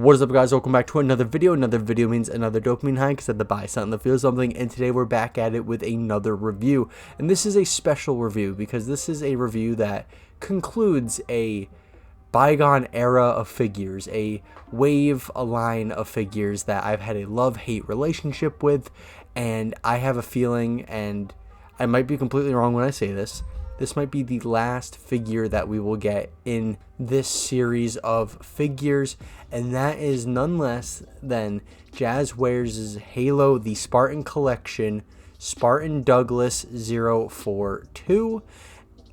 What is up, guys? Welcome back to another video. Another video means another dopamine high, because at the buy something that feels something, and today we're back at it with another review. And this is a special review because this is a review that concludes a bygone era of figures, a line of figures that I've had a love-hate relationship with, and I have a feeling, and I might be completely wrong when I say this might be the last figure that we will get in this series of figures, and that is none less than Jazwares' Halo, the Spartan Collection, Spartan Douglas-042,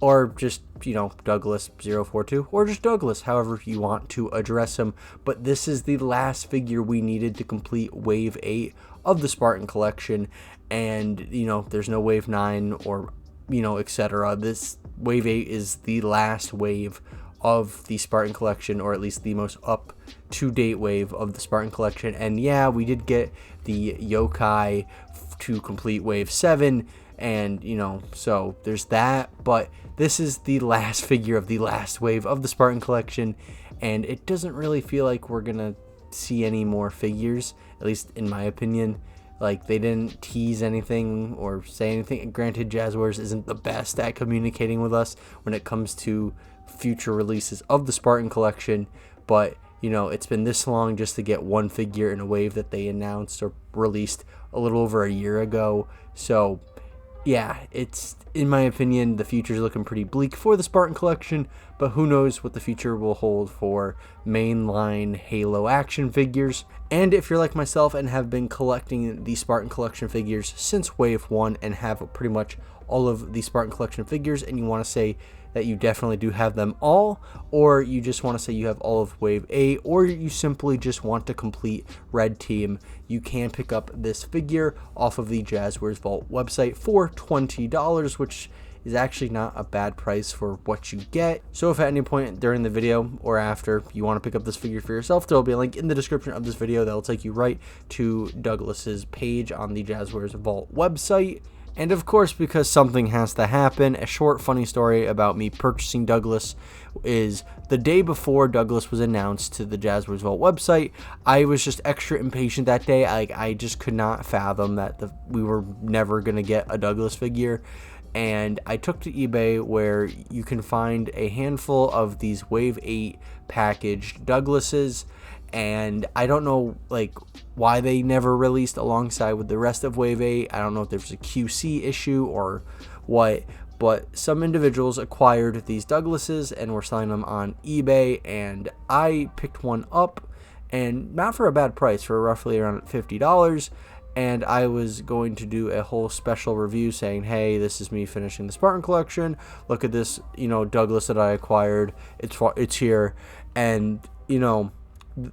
or just, Douglas-042, or just Douglas, however you want to address him. But this is the last figure we needed to complete Wave 8 of the Spartan Collection, and, there's no Wave 9 or etc. This Wave 8 is the last wave of the Spartan Collection, or at least the most up-to-date wave of the Spartan Collection. And yeah, we did get the yokai to complete Wave 7, and, so there's that. But this is the last figure of the last wave of the Spartan Collection, and it doesn't really feel like we're gonna see any more figures, at least in my opinion. Like, they didn't tease anything or say anything. Granted, Jazwares isn't the best at communicating with us when it comes to future releases of the Spartan Collection, but, it's been this long just to get one figure in a wave that they announced or released a little over a year ago. So, yeah, it's, in my opinion, the future's looking pretty bleak for the Spartan Collection, but who knows what the future will hold for mainline Halo action figures. And if you're like myself and have been collecting the Spartan Collection figures since Wave 1 and have pretty much all of the Spartan Collection figures, and you want to say that you definitely do have them all, or you just want to say you have all of Wave 8, or you simply just want to complete Red Team, you can pick up this figure off of the Jazwares Vault website for $20, which is actually not a bad price for what you get. So if at any point during the video or after you want to pick up this figure for yourself, there will be a link in the description of this video that will take you right to Douglas's page on the Jazwares Vault website. And of course, because something has to happen, a short funny story about me purchasing Douglas is the day before Douglas was announced to the Jazwares Vault website, I was just extra impatient that day. I just could not fathom that we were never going to get a Douglas figure. And I took to eBay, where you can find a handful of these Wave 8 packaged Douglases, and I don't know why they never released alongside with the rest of Wave 8. I don't know if there's a QC issue or what, but some individuals acquired these Douglases and were selling them on eBay, and I picked one up, and not for a bad price, for roughly around $50. And I was going to do a whole special review saying, hey, this is me finishing the Spartan Collection. Look at this, Douglas that I acquired. It's here. And,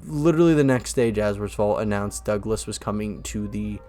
literally the next day, Jazwares Vault announced Douglas was coming to the,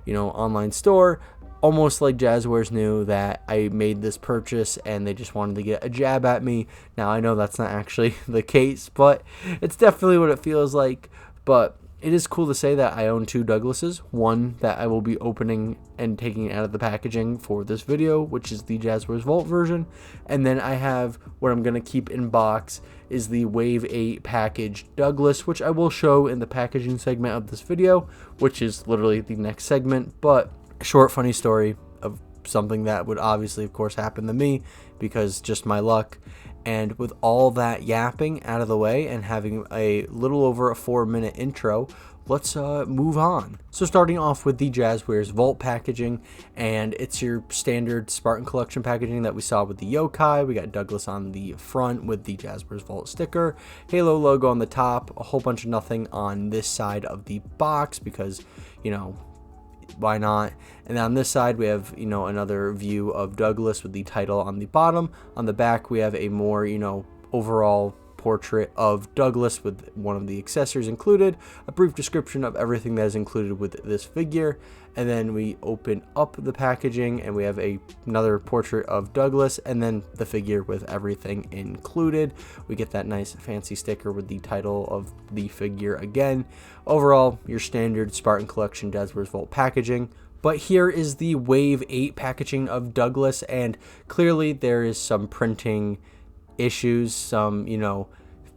online store. Almost like Jazwares knew that I made this purchase and they just wanted to get a jab at me. Now, I know that's not actually the case, but it's definitely what it feels like. But it is cool to say that I own two Douglases, one that I will be opening and taking out of the packaging for this video, which is the Jazwares Vault version, and then I have what I'm going to keep in box is the Wave 8 packaged Douglas, which I will show in the packaging segment of this video, which is literally the next segment. But a short funny story of something that would obviously, of course, happen to me, because just my luck. And with all that yapping out of the way and having a little over a 4-minute intro, let's move on. So starting off with the Jazwares Vault packaging, and it's your standard Spartan Collection packaging that we saw with the yokai. We got Douglas on the front with the Jazwares Vault sticker, Halo logo on the top, a whole bunch of nothing on this side of the box because, why not? And then on this side we have another view of Douglas with the title on the bottom. On the back we have a more overall portrait of Douglas with one of the accessories included, a brief description of everything that is included with this figure, and then we open up the packaging and we have another portrait of Douglas, and then the figure with everything included. We get that nice fancy sticker with the title of the figure again. Overall, your standard Spartan Collection Jazwares Vault packaging. But here is the Wave 8 packaging of Douglas, and clearly there is some printing issues, some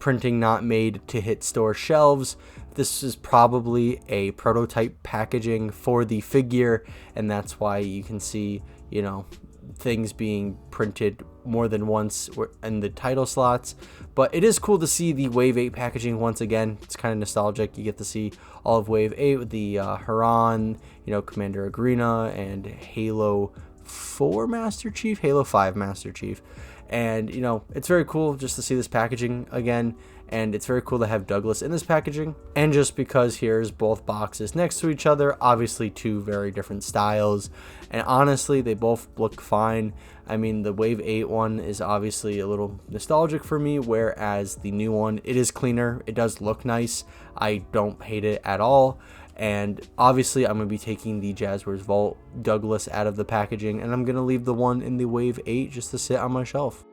printing not made to hit store shelves. This is probably a prototype packaging for the figure, and that's why you can see, you know, things being printed more than once in the title slots. But it is cool to see the Wave 8 packaging once again. It's kind of nostalgic. You get to see all of Wave 8 with the Haran, you know, Commander Agrina, and Halo 4 Master Chief, Halo 5 Master Chief. And, you know, it's very cool just to see this packaging again. And it's very cool to have Douglas in this packaging. And just because here's both boxes next to each other, obviously two very different styles. And honestly, they both look fine. I mean, the Wave 8 one is obviously a little nostalgic for me, whereas the new one, it is cleaner. It does look nice. I don't hate it at all. And obviously, I'm going to be taking the Jazwares Vault Douglas out of the packaging, and I'm going to leave the one in the Wave 8 just to sit on my shelf.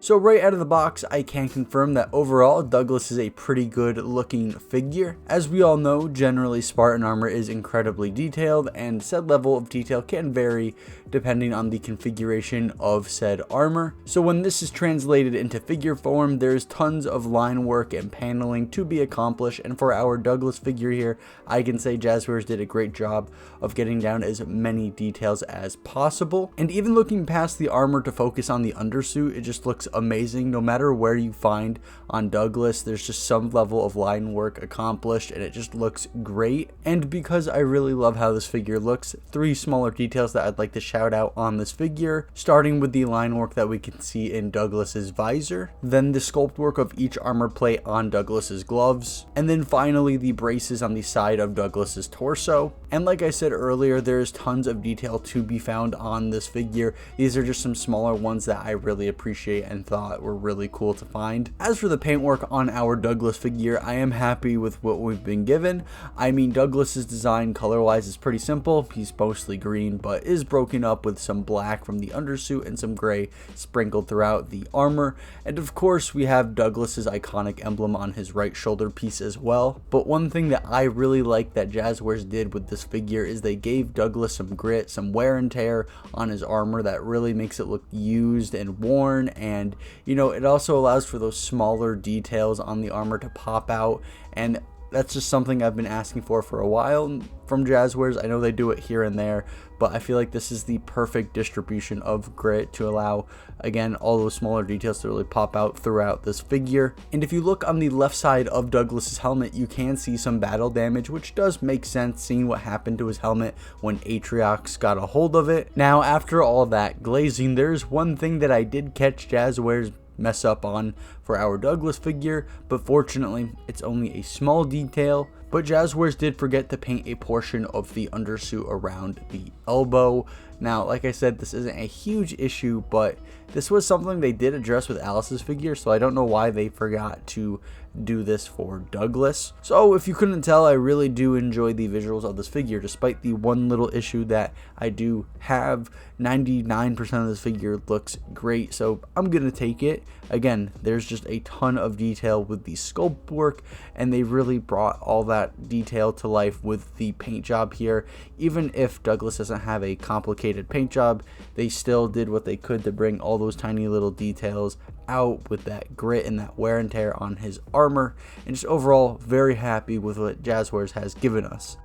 So right out of the box, I can confirm that overall, Douglas is a pretty good looking figure. As we all know, generally Spartan armor is incredibly detailed, and said level of detail can vary depending on the configuration of said armor. So when this is translated into figure form, there's tons of line work and paneling to be accomplished, and for our Douglas figure here, I can say Jazwares did a great job of getting down as many details as possible. And even looking past the armor to focus on the undersuit, it just looks amazing. No matter where you find on Douglas, there's just some level of line work accomplished, and it just looks great. And because I really love how this figure looks, 3 smaller details that I'd like to shout out on this figure, starting with the line work that we can see in Douglas's visor, then the sculpt work of each armor plate on Douglas's gloves, and then finally the braces on the side of Douglas's torso. And like I said earlier, there's tons of detail to be found on this figure. These are just some smaller ones that I really appreciate and thought were really cool to find. As for the paintwork on our Douglas figure, I am happy with what we've been given. I mean, Douglas's design color-wise is pretty simple. He's mostly green, but is broken up with some black from the undersuit and some gray sprinkled throughout the armor. And of course, we have Douglas's iconic emblem on his right shoulder piece as well. But one thing that I really like that Jazwares did with this figure is they gave Douglas some grit, some wear and tear on his armor that really makes it look used and worn. And you know, it also allows for those smaller details on the armor to pop out, and that's just something I've been asking for a while from Jazwares. I know they do it here and there, but I feel like this is the perfect distribution of grit to allow, again, all those smaller details to really pop out throughout this figure. And if you look on the left side of Douglas's helmet, you can see some battle damage, which does make sense seeing what happened to his helmet when Atriox got a hold of it. Now, after all that glazing, there's one thing that I did catch Jazwares mess up on for our Douglas figure, but fortunately it's only a small detail. But Jazwares did forget to paint a portion of the undersuit around the elbow. Now, like I said, this isn't a huge issue, but this was something they did address with Alice's figure, so I don't know why they forgot to do this for Douglas. So if you couldn't tell, I really do enjoy the visuals of this figure, despite the one little issue that I do have. 99% of this figure looks great, so I'm gonna take it. Again, there's just a ton of detail with the sculpt work, and they really brought all that detail to life with the paint job here. Even if Douglas doesn't have a complicated paint job, they still did what they could to bring all those tiny little details out with that grit and that wear and tear on his armor. And just overall, very happy with what Jazwares has given us.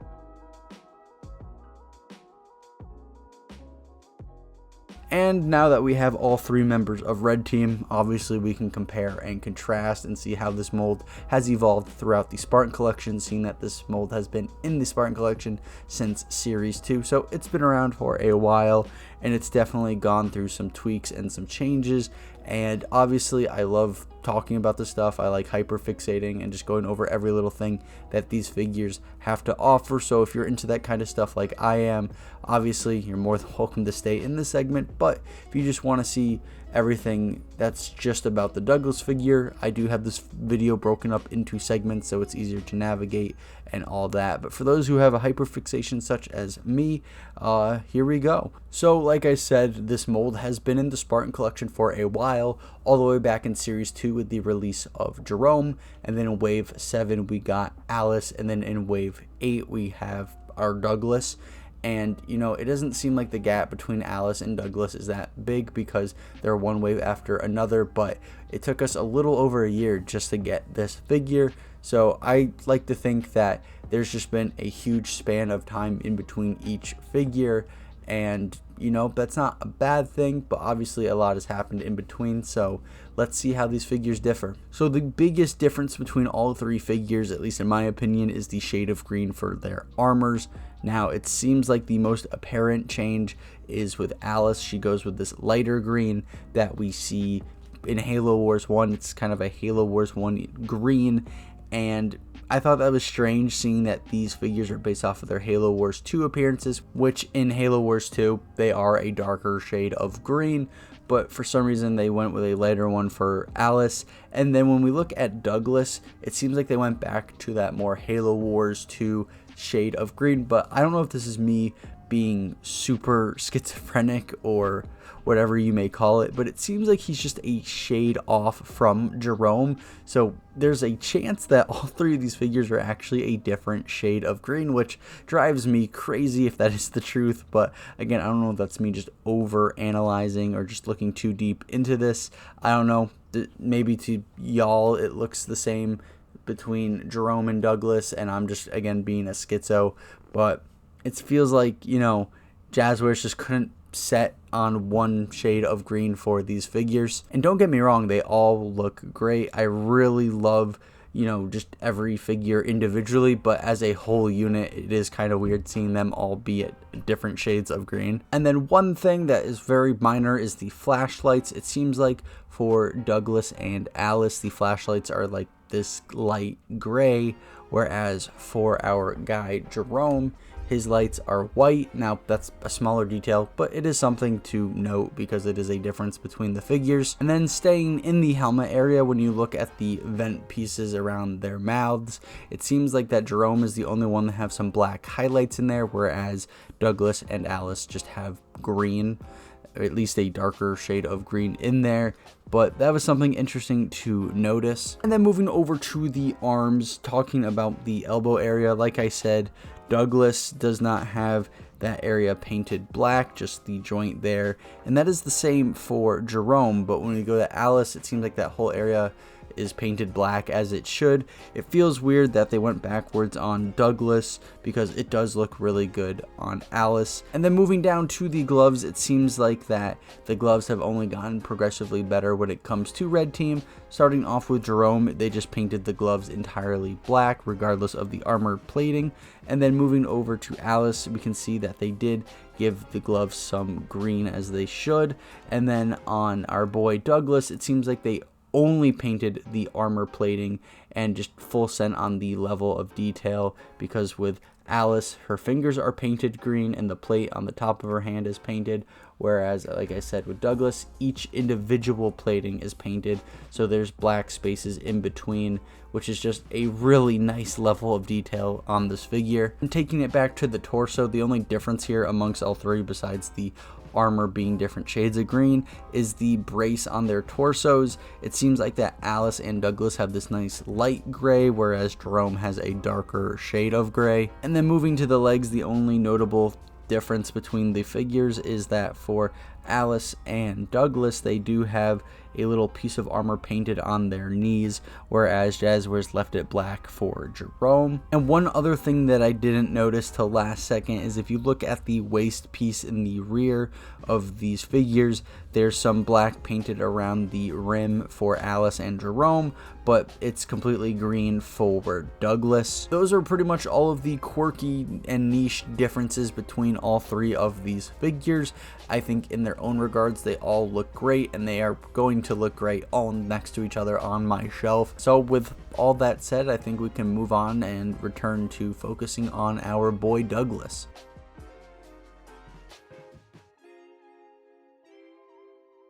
And now that we have all 3 members of Red Team, obviously we can compare and contrast and see how this mold has evolved throughout the Spartan collection, seeing that this mold has been in the Spartan collection since Series 2. So it's been around for a while, and it's definitely gone through some tweaks and some changes. And obviously I love talking about this stuff. I like hyperfixating and just going over every little thing that these figures have to offer. So if you're into that kind of stuff like I am, obviously you're more than welcome to stay in this segment. But if you just want to see everything that's just about the Douglas figure, I do have this video broken up into segments so it's easier to navigate and all that. But for those who have a hyperfixation such as me, here we go. So like I said, this mold has been in the Spartan collection for a while, all the way back in Series 2 with the release of Jerome, and then in Wave 7 we got Alice, and then in Wave 8 we have our Douglas. And, you know, it doesn't seem like the gap between Alice and Douglas is that big because they're one wave after another, but it took us a little over a year just to get this figure. So I like to think that there's just been a huge span of time in between each figure. And, you know, that's not a bad thing, but obviously a lot has happened in between. So let's see how these figures differ. So the biggest difference between all three figures, at least in my opinion, is the shade of green for their armors. Now, it seems like the most apparent change is with Alice. She goes with this lighter green that we see in Halo Wars 1. It's kind of a Halo Wars 1 green, and I thought that was strange, seeing that these figures are based off of their Halo Wars 2 appearances, which in Halo Wars 2, they are a darker shade of green, but for some reason they went with a lighter one for Alice. And then when we look at Douglas, it seems like they went back to that more Halo Wars 2 shade of green, but I don't know if this is me being super schizophrenic or whatever you may call it, but it seems like he's just a shade off from Jerome. So there's a chance that all three of these figures are actually a different shade of green, which drives me crazy if that is the truth. But again, I don't know if that's me just over analyzing or just looking too deep into this. I don't know. Maybe to y'all it looks the same between Jerome and Douglas, and I'm just, again, being a schizo, but it feels like, you know, Jazwares just couldn't set on one shade of green for these figures. And don't get me wrong, they all look great. I really love, you know, just every figure individually, but as a whole unit, it is kind of weird seeing them all be at different shades of green. And then one thing that is very minor is the flashlights. It seems like for Douglas and Alice, the flashlights are like this light gray, whereas for our guy Jerome, his lights are white. Now that's a smaller detail, but it is something to note because it is a difference between the figures. And then staying in the helmet area, when you look at the vent pieces around their mouths, it seems like that Jerome is the only one that have some black highlights in there, whereas Douglas and Alice just have green, or at least a darker shade of green in there. But that was something interesting to notice. And then moving over to the arms, talking about the elbow area, like I said, Douglas does not have that area painted black, just the joint there, and that is the same for Jerome. But when we go to Alice, it seems like that whole area is painted black, as it should. It feels weird that they went backwards on Douglas because it does look really good on Alice. And then moving down to the gloves, it seems like that the gloves have only gotten progressively better when it comes to Red Team. Starting off with Jerome, they just painted the gloves entirely black regardless of the armor plating. And then moving over to Alice, we can see that they did give the gloves some green, as they should. And then on our boy Douglas, it seems like they only painted the armor plating and just full sent on the level of detail, because with Alice, her fingers are painted green and the plate on the top of her hand is painted, whereas, like I said, with Douglas, each individual plating is painted, so there's black spaces in between, which is just a really nice level of detail on this figure. And taking it back to the torso, the only difference here amongst all three, besides the armor being different shades of green, is the brace on their torsos. It seems like that Alice and Douglas have this nice light gray, whereas Jerome has a darker shade of gray. And then moving to the legs, the only notable difference between the figures is that for Alice and Douglas, they do have a little piece of armor painted on their knees, whereas Jazwares left it black for Jerome. And one other thing that I didn't notice till last second is if you look at the waist piece in the rear of these figures, there's some black painted around the rim for Alice and Jerome, but it's completely green for Douglas. Those are pretty much all of the quirky and niche differences between all three of these figures. I think in their own regards, they all look great, and they are going to look great all next to each other on my shelf. So with all that said, I think we can move on and return to focusing on our boy Douglas.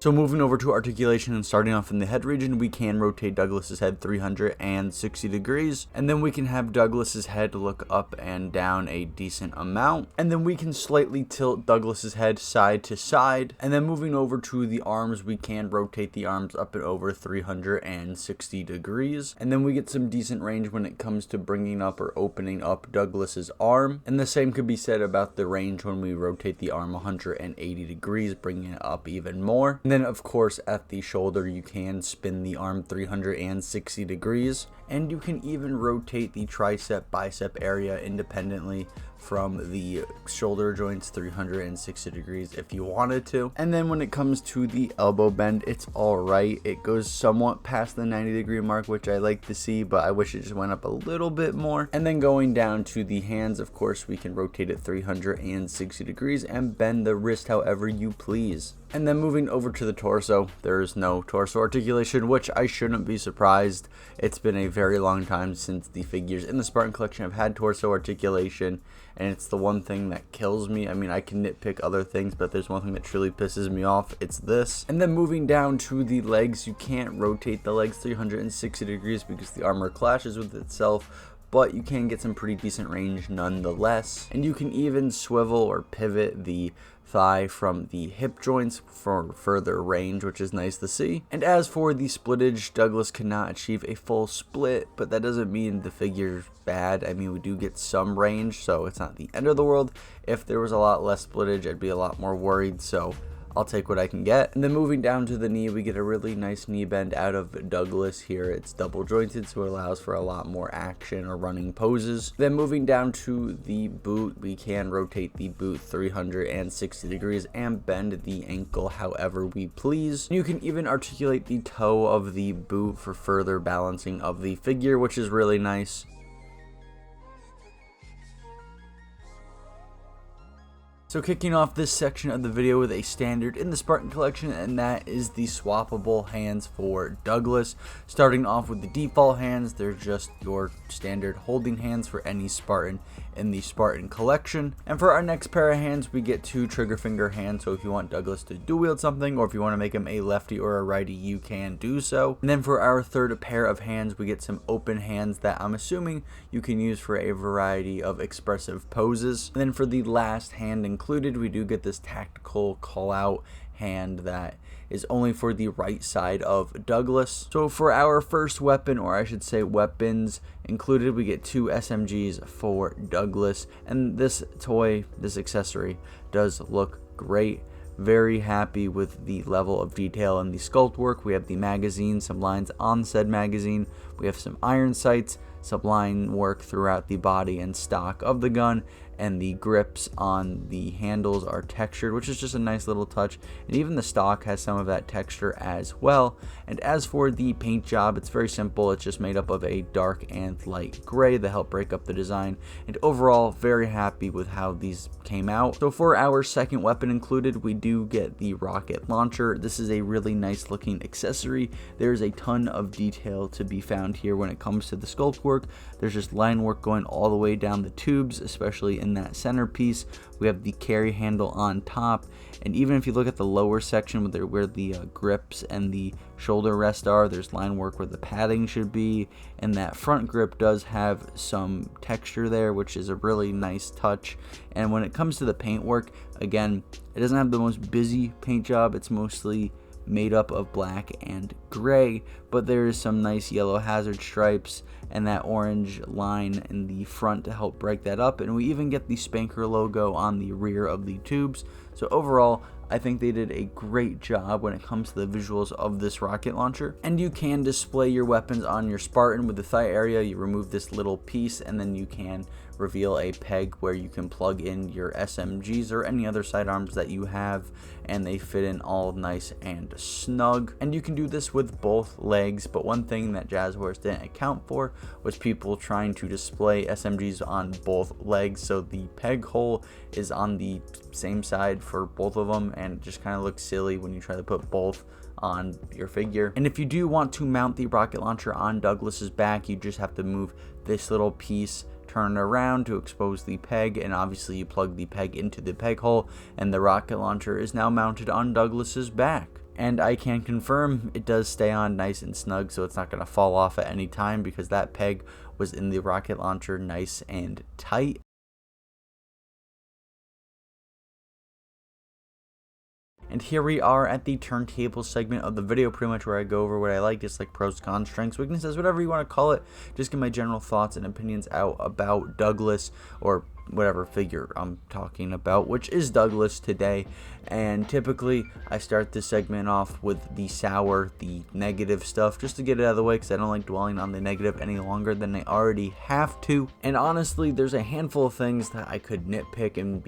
So moving over to articulation and starting off in the head region, we can rotate Douglas's head 360 degrees, and then we can have Douglas's head look up and down a decent amount, and then we can slightly tilt Douglas's head side to side, and then moving over to the arms, we can rotate the arms up and over 360 degrees, and then we get some decent range when it comes to bringing up or opening up Douglas's arm, and the same could be said about the range when we rotate the arm 180 degrees, bringing it up even more. And then of course at the shoulder you can spin the arm 360 degrees, and you can even rotate the tricep bicep area independently from the shoulder joints 360 degrees if you wanted to. And then when it comes to the elbow bend, it's alright. It goes somewhat past the 90-degree mark, which I like to see, but I wish it just went up a little bit more. And then going down to the hands, of course, we can rotate it 360 degrees and bend the wrist however you please. And then moving over to the torso, there is no torso articulation, which I shouldn't be surprised. It's been a very long time since the figures in the Spartan collection have had torso articulation, and it's the one thing that kills me. I mean, I can nitpick other things, but there's one thing that truly pisses me off, it's this. And then moving down to the legs, you can't rotate the legs 360 degrees because the armor clashes with itself, but you can get some pretty decent range nonetheless. And you can even swivel or pivot the thigh from the hip joints for further range, which is nice to see. And as for the splittage, Douglas cannot achieve a full split, but that doesn't mean the figure's bad. I mean, we do get some range, so it's not the end of the world. If there was a lot less splittage, I'd be a lot more worried, so I'll take what I can get. And then moving down to the knee, we get a really nice knee bend out of Douglas here. It's double jointed, so it allows for a lot more action or running poses. Then moving down to the boot, we can rotate the boot 360 degrees and bend the ankle however we please. You can even articulate the toe of the boot for further balancing of the figure, which is really nice. So kicking off this section of the video with a standard in the Spartan collection, and that is the swappable hands for Douglas. Starting off with the default hands, they're just your standard holding hands for any Spartan in the Spartan collection. And for our next pair of hands, we get two trigger finger hands, so if you want Douglas to dual wield something, or if you want to make him a lefty or a righty, you can do so. And then for our third pair of hands, we get some open hands that I'm assuming you can use for a variety of expressive poses. And then for the last hand included, we do get this tactical call out hand that is only for the right side of Douglas. So for our first weapon, or I should say weapons included, we get two SMGs for Douglas, and this toy, this accessory does look great. Very happy with the level of detail and the sculpt work. We have the magazine, some lines on said magazine. We have some iron sights, some line work throughout the body and stock of the gun, and the grips on the handles are textured, which is just a nice little touch, and even the stock has some of that texture as well. And as for the paint job, it's very simple. It's just made up of a dark and light gray that help break up the design, and overall very happy with how these came out. So for our second weapon included, we do get the rocket launcher. This is a really nice looking accessory. There's a ton of detail to be found here when it comes to the sculpt work. There's just line work going all the way down the tubes, especially in that centerpiece. We have the carry handle on top, and even if you look at the lower section where the grips and the shoulder rest are, there's line work where the padding should be, and that front grip does have some texture there, which is a really nice touch. And when it comes to the paint work, again, it doesn't have the most busy paint job. It's mostly made up of black and gray, but there is some nice yellow hazard stripes and that orange line in the front to help break that up, and we even get the Spanker logo on the rear of the tubes. So overall, I think they did a great job when it comes to the visuals of this rocket launcher. And you can display your weapons on your Spartan with the thigh area. You remove this little piece, and then you can reveal a peg where you can plug in your SMGs or any other sidearms that you have, and they fit in all nice and snug. And you can do this with both legs, but one thing that Jazwares didn't account for was people trying to display SMGs on both legs, so the peg hole is on the same side for both of them, and it just kind of looks silly when you try to put both on your figure. And if you do want to mount the rocket launcher on Douglas's back, you just have to move this little piece, turn it around to expose the peg, and obviously you plug the peg into the peg hole, and the rocket launcher is now mounted on Douglas's back. And I can confirm it does stay on nice and snug, so it's not going to fall off at any time because that peg was in the rocket launcher nice and tight. And here we are at the turntable segment of the video, pretty much where I go over what I like, dislike, pros, cons, strengths, weaknesses, whatever you want to call it. Just get my general thoughts and opinions out about Douglas, or whatever figure I'm talking about, which is Douglas today. And typically I start this segment off with the sour, the negative stuff, just to get it out of the way, because I don't like dwelling on the negative any longer than I already have to. And honestly, there's a handful of things that I could nitpick and,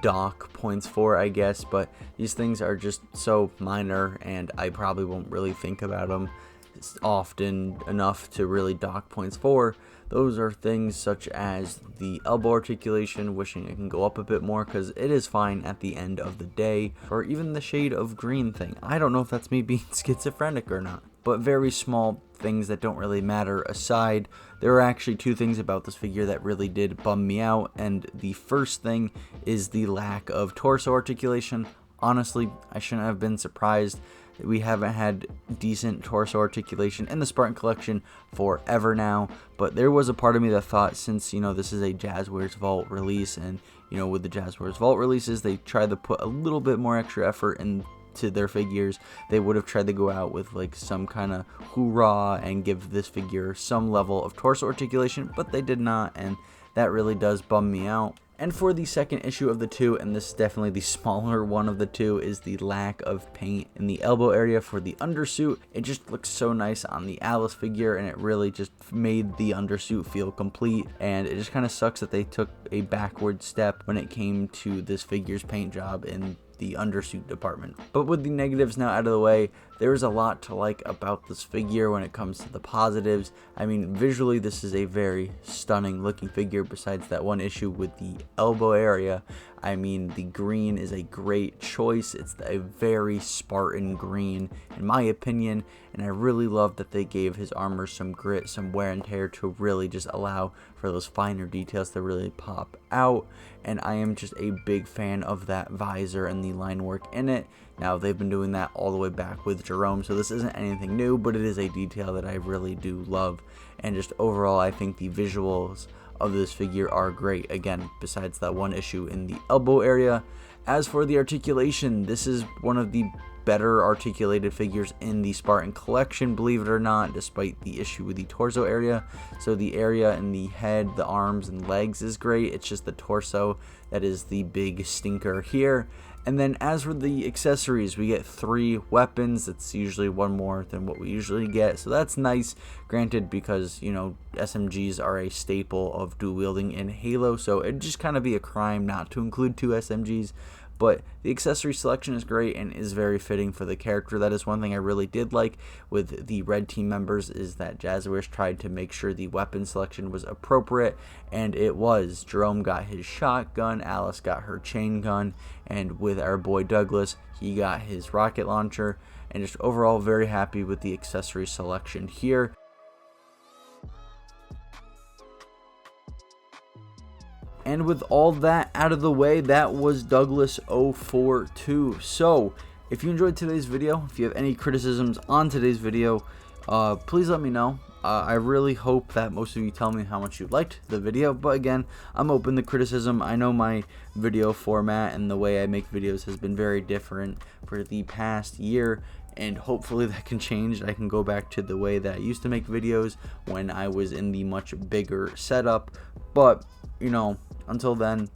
dock points for, I guess, but these things are just so minor and I probably won't really think about them often enough to really dock points for. Those are things such as the elbow articulation, wishing it can go up a bit more because it is fine at the end of the day, or even the shade of green thing. I don't know if that's me being schizophrenic or not, but very small things that don't really matter aside, there are actually two things about this figure that really did bum me out, and the first thing is the lack of torso articulation. Honestly, I shouldn't have been surprised. We haven't had decent torso articulation in the Spartan collection forever now, but there was a part of me that thought, since this is a Jazwares Vault release, and with the Jazwares Vault releases they try to put a little bit more extra effort into their figures, they would have tried to go out with like some kind of hoorah and give this figure some level of torso articulation, but they did not, and that really does bum me out. And for the second issue of the two, and this is definitely the smaller one of the two, is the lack of paint in the elbow area for the undersuit. It just looks so nice on the Alice figure, and it really just made the undersuit feel complete. And it just kind of sucks that they took a backward step when it came to this figure's paint job in the undersuit department. But with the negatives now out of the way, there's a lot to like about this figure when it comes to the positives. I mean, visually this is a very stunning looking figure, besides that one issue with the elbow area. I mean, the green is a great choice. It's a very Spartan green in my opinion, and I really love that they gave his armor some grit, some wear and tear to really just allow for those finer details to really pop out. And I am just a big fan of that visor and the line work in it. Now, they've been doing that all the way back with Jerome, so this isn't anything new, but it is a detail that I really do love. And just overall, I think the visuals of this figure are great, again, besides that one issue in the elbow area. As for the articulation, this is one of the better articulated figures in the Spartan collection, believe it or not, despite the issue with the torso area. So the area in the head, the arms, and legs is great. It's just the torso that is the big stinker here. And then as for the accessories, we get 3 weapons. It's usually one more than what we usually get, so that's nice. Granted, because SMGs are a staple of dual wielding in Halo, so it'd just kind of be a crime not to include 2 SMGs. But the accessory selection is great and is very fitting for the character. That is one thing I really did like with the red team members, is that Jazwares tried to make sure the weapon selection was appropriate, and it was. Jerome got his shotgun, Alice got her chain gun, and with our boy Douglas, he got his rocket launcher. And just overall very happy with the accessory selection here. And with all that out of the way, that was Douglas-042. So, if you enjoyed today's video, if you have any criticisms on today's video, please let me know. I really hope that most of you tell me how much you liked the video, but again, I'm open to criticism. I know my video format and the way I make videos has been very different for the past year, and hopefully that can change. I can go back to the way that I used to make videos when I was in the much bigger setup, but until then,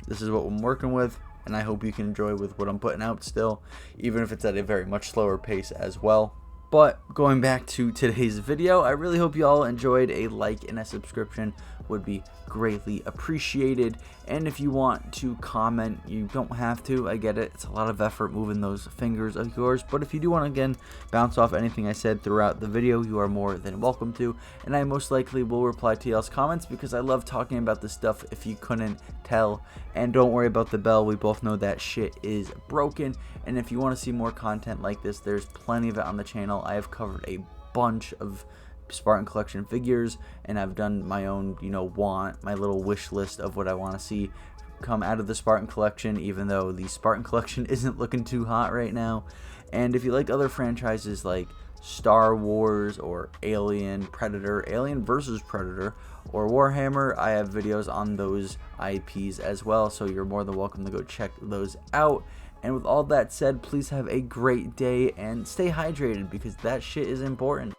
this is what I'm working with, and I hope you can enjoy with what I'm putting out still, even if it's at a very much slower pace as well. But going back to today's video, I really hope you all enjoyed. A like and a subscription would be greatly appreciated. And if you want to comment, you don't have to. I get it. It's a lot of effort moving those fingers of yours. But if you do want to, again, bounce off anything I said throughout the video, you are more than welcome to. And I most likely will reply to y'all's comments because I love talking about this stuff, if you couldn't tell. And don't worry about the bell. We both know that shit is broken. And if you want to see more content like this, there's plenty of it on the channel. I have covered a bunch of Spartan collection figures, and I've done my own, my little wish list of what I want to see come out of the Spartan collection, even though the Spartan collection isn't looking too hot right now. And if you like other franchises like Star Wars or Alien, Predator, Alien vs. Predator, or Warhammer, I have videos on those IPs as well, so you're more than welcome to go check those out. And with all that said, please have a great day and stay hydrated, because that shit is important.